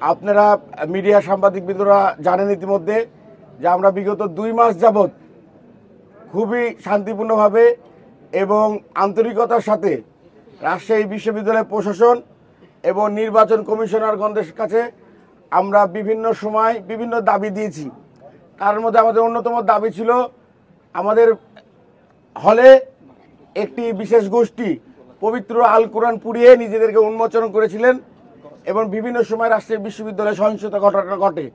আপনারা মিডিয়া সাংবাদিকবৃন্দরা জানেন ইতিমধ্যে যে আমরা বিগত 2 মাস যাবৎ খুবই শান্তিপূর্ণভাবে এবং আন্তরিকতার সাথে রাজশাহী বিশ্ববিদ্যালয় প্রশাসন এবং নির্বাচন কমিশনারগণদের কাছে আমরা বিভিন্ন সময় বিভিন্ন দাবি দিয়েছি। তার মধ্যে আমাদের অন্যতম দাবি ছিল আমাদের হলে একটি বিশেষ গোষ্ঠী পবিত্র আল কোরআন পুড়িয়ে নিজেদেরকে উন্মোচন করেছিলেন এবং বিভিন্ন সময় রাজশাহী বিশ্ববিদ্যালয়ে সহিংসতা ঘটনা ঘটে।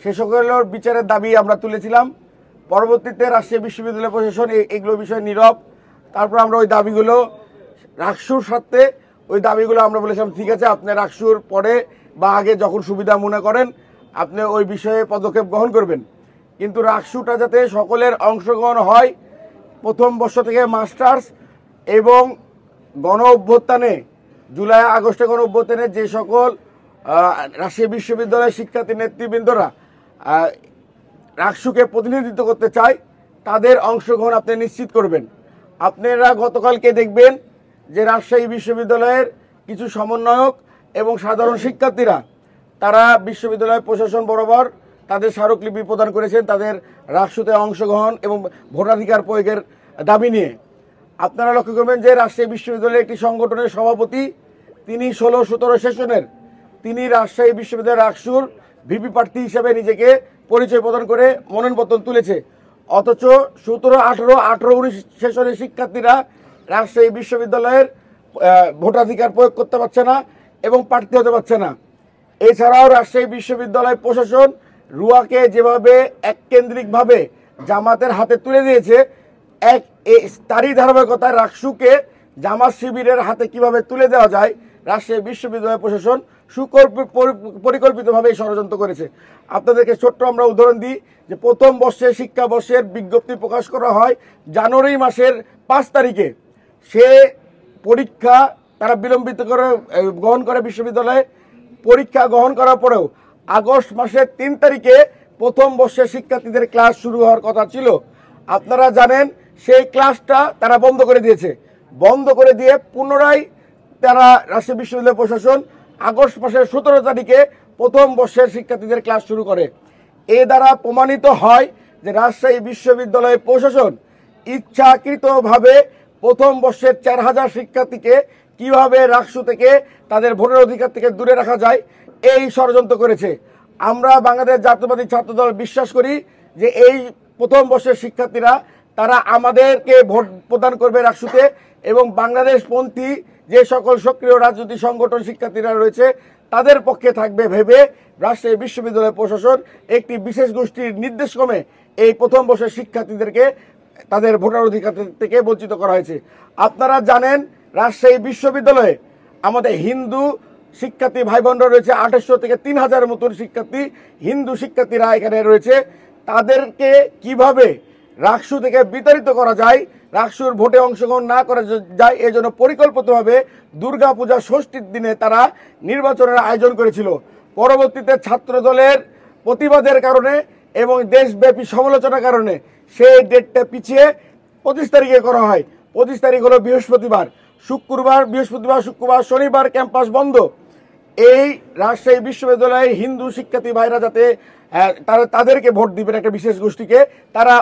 সে সকলের বিচারের দাবি আমরা তুলেছিলাম। পরবর্তীতে রাজশাহী বিশ্ববিদ্যালয় প্রশাসন এগুলো বিষয়ে নীরব। তারপর আমরা ওই দাবিগুলো রাকসুর স্বার্থে ওই দাবিগুলো আমরা বলেছিলাম ঠিক আছে, আপনি রাকসুর পরে বা আগে যখন সুবিধা মনে করেন আপনি ওই বিষয়ে পদক্ষেপ গ্রহণ করবেন। কিন্তু রাকসুটা যাতে সকলের অংশগ্রহণ হয়, প্রথম বর্ষ থেকে মাস্টার্স এবং গণ অভ্যুত্থানে জুলাই আগস্টে গণ অভ্যুত্থানে যে সকল রাজশাহী বিশ্ববিদ্যালয়ের শিক্ষার্থী নেতৃবৃন্দরা রাকসুকে প্রতিনিধিত্ব করতে চায় তাদের অংশগ্রহণ আপনি নিশ্চিত করবেন। আপনারা গতকালকে দেখবেন যে রাজশাহী বিশ্ববিদ্যালয়ের কিছু সমন্বয়ক এবং সাধারণ শিক্ষার্থীরা তারা বিশ্ববিদ্যালয় প্রশাসন বরাবর তাদের স্মারকলিপি প্রদান করেছেন তাদের রাকসুতে অংশগ্রহণ এবং ভোটাধিকার প্রয়োগের দাবি নিয়ে। আপনারা লক্ষ্য করবেন যে রাজশাহী বিশ্ববিদ্যালয়ের একটি সংগঠনের সভাপতি, তিনি 16-17 সেশনের তিনি রাজশাহী বিশ্ববিদ্যালয়ের রাকসুর ভিপি প্রার্থী হিসেবে নিজেকে পরিচয় প্রদান করে মনোনয়নপত্র তুলেছে। অথচ 17, 18, 19 সেশনের শিক্ষার্থীরা রাজশাহী বিশ্ববিদ্যালয়ের ভোটাধিকার প্রয়োগ করতে পারছে না এবং প্রার্থী হতে পারছে না। এছাড়াও রাজশাহী বিশ্ববিদ্যালয় প্রশাসন রুয়াকে যেভাবে এককেন্দ্রিকভাবে জামাতের হাতে তুলে দিয়েছে, তারই ধারাবাহিকতায় রাকসুকে জামাত শিবিরের হাতে কিভাবে তুলে দেওয়া যায় রাজশাহী বিশ্ববিদ্যালয় প্রশাসন পরিকল্পিতভাবে ষড়যন্ত্র করেছে। আপনাদেরকে ছোট্ট আমরা উদাহরণ দিই যে প্রথম বর্ষের শিক্ষাবর্ষের বিজ্ঞপ্তি প্রকাশ করা হয় জানুয়ারি মাসের 5 তারিখে। সে পরীক্ষা তারা বিলম্বিত করে গ্রহণ করে বিশ্ববিদ্যালয়ে। পরীক্ষা গ্রহণ করার পরেও আগস্ট মাসের 3 তারিখে প্রথম বর্ষের শিক্ষার্থীদের ক্লাস শুরু হওয়ার কথা ছিল। আপনারা জানেন সেই ক্লাসটা তারা বন্ধ করে দিয়েছে। বন্ধ করে দিয়ে পুনরায় তারা রাজশাহী বিশ্ববিদ্যালয় প্রশাসন আগস্ট মাসের 17 তারিখে প্রথম বর্ষের শিক্ষার্থীদের ক্লাস শুরু করে। এ দ্বারা প্রমাণিত হয় যে রাজশাহী বিশ্ববিদ্যালয় প্রশাসন ইচ্ছাকৃতভাবে প্রথম বর্ষের 4000 শিক্ষার্থীকে কিভাবে রাকসু থেকে তাদের ভোটের অধিকার থেকে দূরে রাখা যায় এই ষড়যন্ত্র করেছে। আমরা বাংলাদেশ জাতীয়তাবাদী ছাত্রদল বিশ্বাস করি যে এই প্রথম বর্ষের শিক্ষার্থীরা তারা আমাদেরকে ভোট প্রদান করবে রাকসুতে এবং বাংলাদেশপন্থী যে সকল সক্রিয় রাজনৈতিক সংগঠন শিক্ষার্থীরা রয়েছে তাদের পক্ষে থাকবে ভেবে রাজশাহী বিশ্ববিদ্যালয় প্রশাসন একটি বিশেষ গোষ্ঠীর নির্দেশক্রমে এই প্রথম বর্ষের শিক্ষার্থীদেরকে তাদের ভোটার অধিকার থেকে বঞ্চিত করা হয়েছে। আপনারা জানেন রাজশাহী বিশ্ববিদ্যালয়ে আমাদের হিন্দু শিক্ষার্থী ভাই বোনরা রয়েছে 2800 থেকে 3000 মতন শিক্ষার্থী হিন্দু শিক্ষার্থীরা এখানে রয়েছে। তাদেরকে কিভাবে রাকসু থেকে বিতাড়িত করা যায়, রাকসুর ভোটে অংশগ্রহণ না করা যায়, এই জন্য পরিকল্পিতভাবে দুর্গাপূজা ষষ্ঠীর দিনে তারা নির্বাচনের আয়োজন করেছিল। পরবর্তীতে ছাত্র দলের প্রতিবাদের কারণে এবং দেশব্যাপী সমালোচনার কারণে সেই ডেটটা পিছিয়ে 25 তারিখে করা হয়। 25 তারিখ হলো বৃহস্পতিবার, শুক্রবার, শনিবার ক্যাম্পাস বন্ধ। এই রাজশাহী বিশ্ববিদ্যালয়ের হিন্দু শিক্ষার্থী ভাইরা যাতে তাদেরকে ভোট দিবেন একটা বিশেষ গোষ্ঠীকে, তারা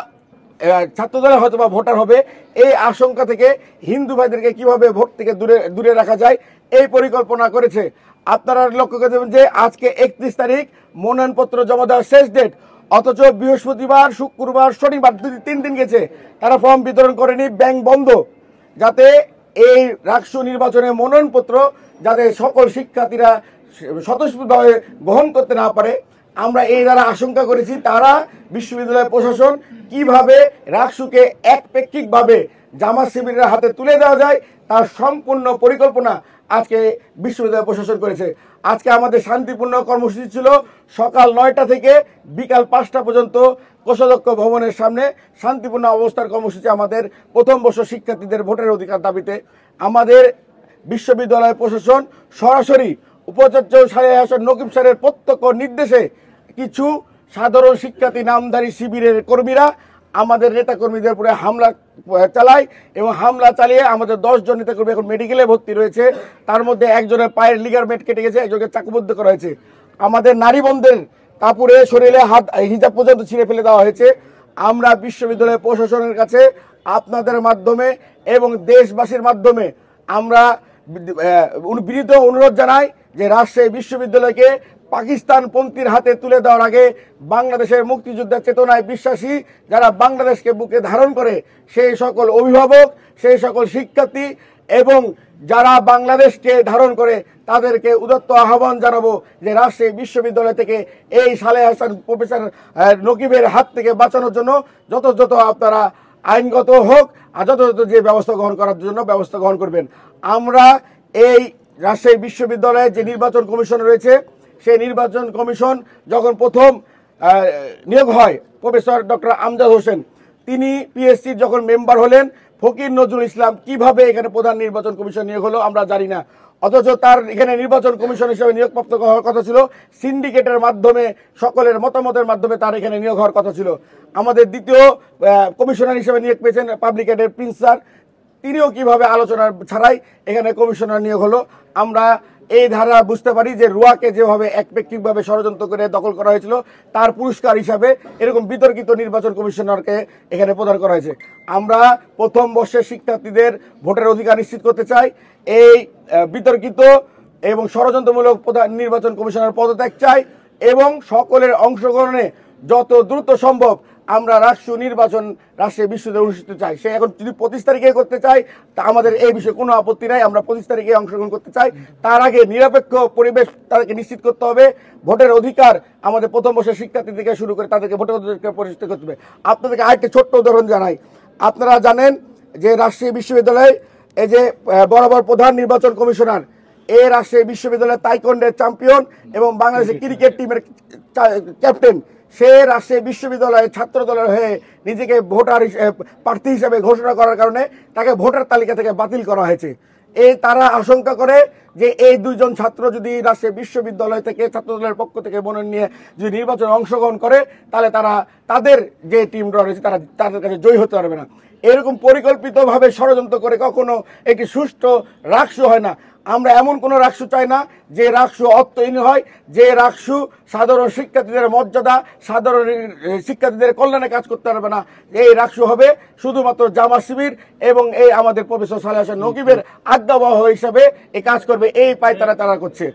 ছাত্রদলে হয়তো বা ভোটার হবে, এই আশঙ্কা থেকে হিন্দু ভাইদেরকে কিভাবে ভোট থেকে দূরে রাখা যায় এই পরিকল্পনা করেছে। আপনারা লক্ষ্য করে দেবেন যে আজকে 31 তারিখ মনোনয়নপত্র জমা দেওয়ার শেষ ডেট, অথচ বৃহস্পতিবার, শুক্রবার, শনিবার 2-3 দিন গেছে তারা ফর্ম বিতরণ করেনি, ব্যাংক বন্ধ, যাতে এই রাকসু নির্বাচনের মনোনয়নপত্র যাতে সকল শিক্ষার্থীরা স্বতঃস্ফূর্তভাবে গ্রহণ করতে না পারে। আমরা এই দ্বারা আশঙ্কা করেছি তারা বিশ্ববিদ্যালয় প্রশাসন কিভাবে রাকসুকে একপেক্ষিকভাবে জামাত শিবিরের হাতে তুলে দেওয়া যায় তার সম্পূর্ণ পরিকল্পনা আজকে বিশ্ববিদ্যালয় প্রশাসন করেছে। আজকে আমাদের শান্তিপূর্ণ কর্মসূচি ছিল সকাল 9টা থেকে বিকাল 5টা পর্যন্ত কোষাধ্যক্ষ ভবনের সামনে শান্তিপূর্ণ অবস্থার কর্মসূচি আমাদের প্রথম বর্ষ শিক্ষার্থীদের ভোটের অধিকার দাবিতে। আমাদের বিশ্ববিদ্যালয় প্রশাসন সরাসরি উপাচার্য সাহেব নকিব স্যারের প্রত্যক্ষ নির্দেশে কিছু সাধারণ শিক্ষার্থী নামধারী শিবিরের কর্মীরা আমাদের নেতাকর্মীদের উপরে হামলা চালায় এবং হামলা চালিয়ে আমাদের 10 জন নেতাকর্মী এখন মেডিকেলে ভর্তি রয়েছে। তার মধ্যে একজনের পায়ের লিগারমেন্ট কেটে গেছে, একজনকে চাকুবদ্ধ করা হয়েছে। আমাদের নারী বোনদের কাপড়ে শরীরে হাত হিজাব পর্যন্ত ছিঁড়ে ফেলে দেওয়া হয়েছে। আমরা বিশ্ববিদ্যালয় প্রশাসনের কাছে আপনাদের মাধ্যমে এবং দেশবাসীর মাধ্যমে আমরা বিনীত অনুরোধ জানাই যে রাজশাহী বিশ্ববিদ্যালয়কে পাকিস্তানপন্থীর হাতে তুলে দেওয়ার আগে বাংলাদেশের মুক্তিযুদ্ধের চেতনায় বিশ্বাসী যারা বাংলাদেশকে বুকে ধারণ করে সেই সকল অভিভাবক, সেই সকল শিক্ষার্থী এবং যারা বাংলাদেশকে ধারণ করে তাদেরকে উদাত্ত আহ্বান জানাবো যে রাজশাহী বিশ্ববিদ্যালয় থেকে এই সালেহ হাসান প্রফেসর নকিবের হাত থেকে বাঁচানোর জন্য যথাযথ আপনারা আইনগত হোক আর যথাযথ যে ব্যবস্থা গ্রহণ করার জন্য ব্যবস্থা গ্রহণ করবেন। আমরা এই রাজশাহী বিশ্ববিদ্যালয়ে যে নির্বাচন কমিশন রয়েছে সেই নির্বাচন কমিশন যখন প্রথম নিয়োগ হয় প্রফেসর ডক্টর আমজাদ হোসেন, তিনি পিএসসির যখন মেম্বার হলেন, ফকির নজরুল ইসলাম কিভাবে এখানে প্রধান নির্বাচন কমিশন নিয়োগ হলো আমরা জানি না, অথচ তার এখানে নির্বাচন কমিশন হিসেবে নিয়োগপ্রাপ্ত হওয়ার কথা ছিল সিন্ডিকেটের মাধ্যমে, সকলের মতামতের মাধ্যমে তার এখানে নিয়োগ হওয়ার কথা ছিল। আমাদের দ্বিতীয় কমিশনার হিসেবে নিয়োগ পেয়েছেন পাবলিক এডের প্রিন্স স্যার, তিনিও কিভাবে আলোচনা ছাড়াই এখানে কমিশনার নিয়োগ হলো। আমরা এই ধারা বুঝতে পারি যে রুয়াকে যেভাবে একপেক্ষিকভাবে ষড়যন্ত্র করে দখল করা হয়েছিল তার পুরস্কার হিসাবে এরকম বিতর্কিত নির্বাচন কমিশনারকে এখানে প্রদান করা হয়েছে। আমরা প্রথম বর্ষের শিক্ষার্থীদের ভোটের অধিকার নিশ্চিত করতে চাই। এই বিতর্কিত এবং ষড়যন্ত্রমূলক নির্বাচন কমিশনার পদত্যাগ চাই এবং সকলের অংশগ্রহণে যত দ্রুত সম্ভব আমরা রাষ্ট্র নির্বাচন রাজশাহী বিশ্ববিদ্যালয়ে অনুষ্ঠিত চাই। সে এখন যদি 25 তারিখে করতে চাই তা আমাদের এই বিষয়ে কোনো আপত্তি নাই, আমরা 25 তারিখে অংশগ্রহণ করতে চাই। তার আগে নিরপেক্ষ পরিবেশ তাদেরকে নিশ্চিত করতে হবে। ভোটের অধিকার আমাদের প্রথম বর্ষের শিক্ষার্থী থেকে শুরু করে তাদেরকে ভোটের অধিকার প্রতিষ্ঠিত করতে হবে। আপনাদেরকে আরেকটি ছোট্ট উদাহরণ জানাই। আপনারা জানেন যে রাজশাহী বিশ্ববিদ্যালয়ে এই যে বরাবর প্রধান নির্বাচন কমিশনার এ রাজশাহী বিশ্ববিদ্যালয়ের তাইকোন্ডের চ্যাম্পিয়ন এবং বাংলাদেশের ক্রিকেট টিমের ক্যাপ্টেন, সে রাজশাহী বিশ্ববিদ্যালয়ের ছাত্র দলের হয়ে নিজেকে ভোটার প্রার্থী হিসেবে ঘোষণা করার কারণে তাকে ভোটার তালিকা থেকে বাতিল করা হয়েছে। তারা আশঙ্কা করে যে এই দুইজন ছাত্র যদি রাজশাহী বিশ্ববিদ্যালয় থেকে ছাত্র দলের পক্ষ থেকে মনোনয়ন নিয়ে যদি নির্বাচনে অংশগ্রহণ করে তাহলে তারা তাদের যে টিম রয়েছে তারা তাদের কাছে জয়ী হতে পারবে না। এরকম পরিকল্পিতভাবে ষড়যন্ত্র করে কখনো একটি সুষ্ঠু রাষ্ট্র হয় না। আমরা এমন কোনো রাষ্ট্র চাই না যে রাষ্ট্র অর্থহীন হয়, যে রাষ্ট্র সাধারণ শিক্ষার্থীদের মর্যাদা, সাধারণ শিক্ষার্থীদের কল্যাণে কাজ করতে পারবে না। এই রাষ্ট্র হবে শুধুমাত্র জামাত শিবির এবং এই আমাদের প্রফেসর সালেহ হাসান নকিবের আজ্ঞাবহ হিসাবে এই কাজ করবে, এই পায় তারা করছে।